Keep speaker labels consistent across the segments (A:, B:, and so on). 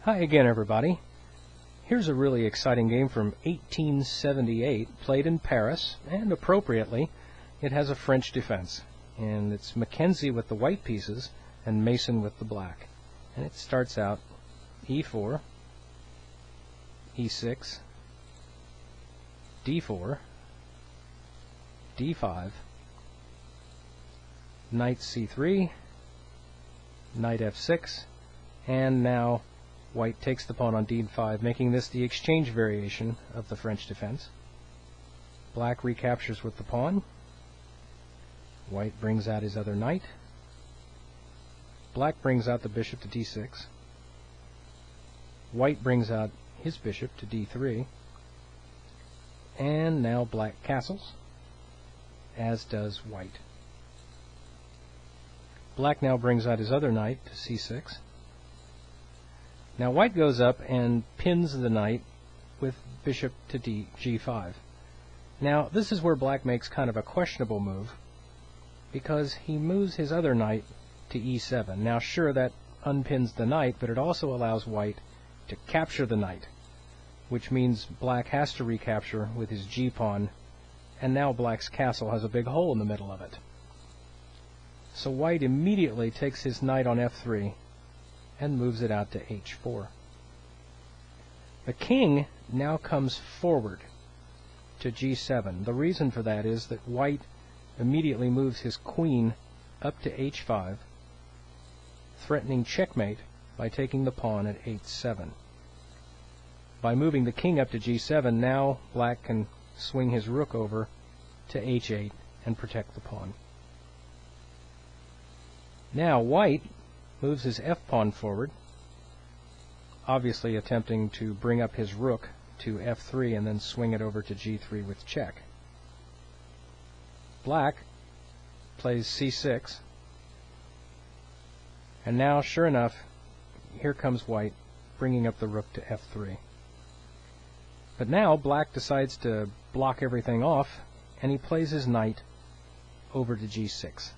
A: Hi again, everybody. Here's a really exciting game from 1878, played in Paris, and appropriately, it has a French defense. And it's Mackenzie with the white pieces, and Mason with the black. And it starts out e4, e6, d4, d5, knight c3, knight f6, and now white takes the pawn on d5, making this the exchange variation of the French defense. Black recaptures with the pawn. White brings out his other knight. Black brings out the bishop to d6. White brings out his bishop to d3. And now black castles, as does white. Black now brings out his other knight to c6. Now white goes up and pins the knight with bishop to g5. Now this is where black makes kind of a questionable move, because he moves his other knight to e7. Now sure, that unpins the knight, but it also allows white to capture the knight, which means black has to recapture with his g-pawn, and now black's castle has a big hole in the middle of it. So white immediately takes his knight on f3 and moves it out to h4. The king now comes forward to g7. The reason for that is that white immediately moves his queen up to h5, threatening checkmate by taking the pawn at h7. By moving the king up to g7, now black can swing his rook over to h8 and protect the pawn. Now white moves his f-pawn forward, obviously attempting to bring up his rook to f3 and then swing it over to g3 with check. Black plays c6, and now, sure enough, here comes white, bringing up the rook to f3. But now black decides to block everything off, and he plays his knight over to g6.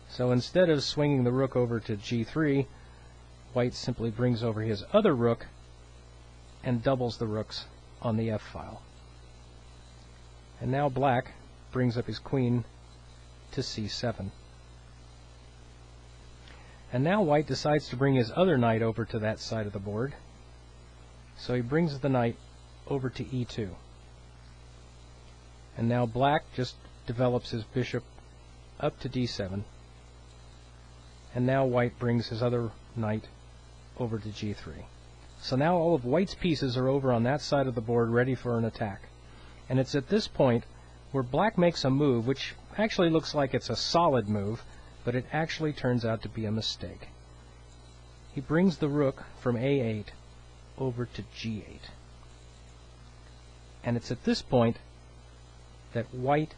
A: So instead of swinging the rook over to g3, white simply brings over his other rook and doubles the rooks on the f-file. And now black brings up his queen to c7. And now white decides to bring his other knight over to that side of the board. So he brings the knight over to e2. And now black just develops his bishop up to d7. And now white brings his other knight over to g3. So now all of white's pieces are over on that side of the board, ready for an attack. And it's at this point where black makes a move which actually looks like it's a solid move, but it actually turns out to be a mistake. He brings the rook from a8 over to g8. And it's at this point that white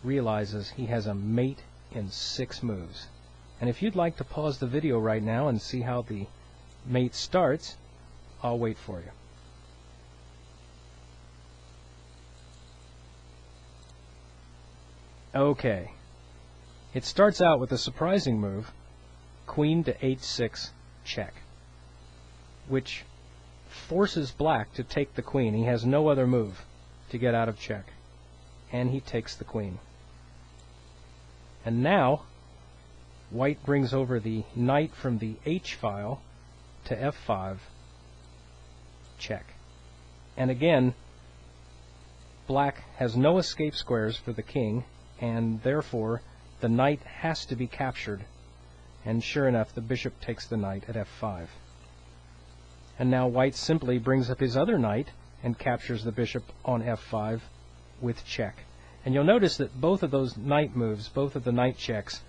A: realizes he has a mate in 6 moves. And if you'd like to pause the video right now and see how the mate starts, I'll wait for you. Okay. It starts out with a surprising move, queen to h6 check, which forces black to take the queen. He has no other move to get out of check, and he takes the queen. And now white brings over the knight from the h-file to f5 check. And again, black has no escape squares for the king, and therefore the knight has to be captured. And sure enough, the bishop takes the knight at f5. And now white simply brings up his other knight and captures the bishop on f5 with check. And you'll notice that both of those knight moves, both of the knight checks,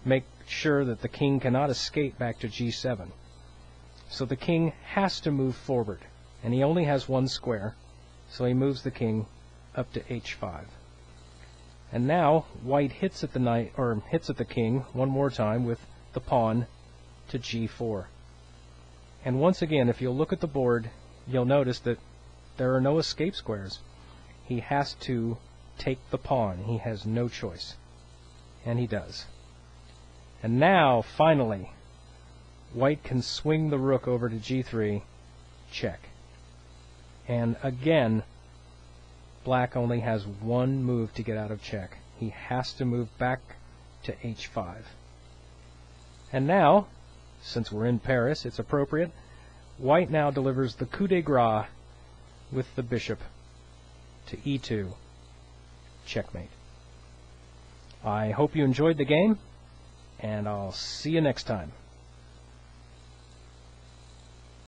A: make sure that the king cannot escape back to g7. So the king has to move forward, and he only has one square, so he moves the king up to h5. And now white hits at the king one more time with the pawn to g4. And once again, if you'll look at the board, you'll notice that there are no escape squares. He has to take the pawn. He has no choice. And he does. And now, finally, white can swing the rook over to g3, check. And again, black only has one move to get out of check. He has to move back to h5. And now, since we're in Paris, it's appropriate, white now delivers the coup de grace with the bishop to e2, checkmate. I hope you enjoyed the game, and I'll see you next time.